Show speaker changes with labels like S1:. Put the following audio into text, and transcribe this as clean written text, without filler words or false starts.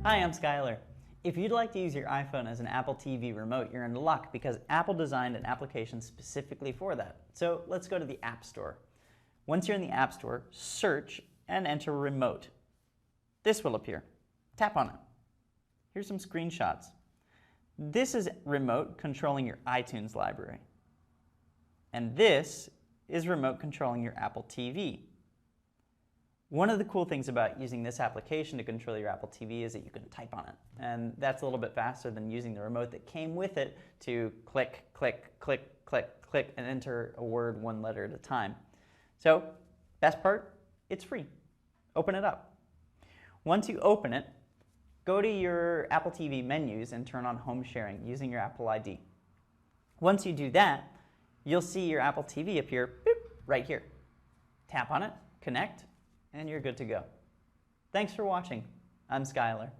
S1: Hi, I'm Skylar. If you'd like to use your iPhone as an Apple TV remote, you're in luck because Apple designed an application specifically for that. So let's go to the App Store. Once you're in the App Store, search and enter remote. This will appear. Tap on it. Here's some screenshots. This is remote controlling your iTunes library. And this is remote controlling your Apple TV. One of the cool things about using this application to control your Apple TV is that you can type on it. And that's a little bit faster than using the remote that came with it to click, click, click, click, click, and enter a word one letter at a time. So, best part, it's free. Open it up. Once you open it, go to your Apple TV menus and turn on home sharing using your Apple ID. Once you do that, you'll see your Apple TV appear right here. Tap on it, connect, and you're good to go. Thanks for watching. I'm Skylar.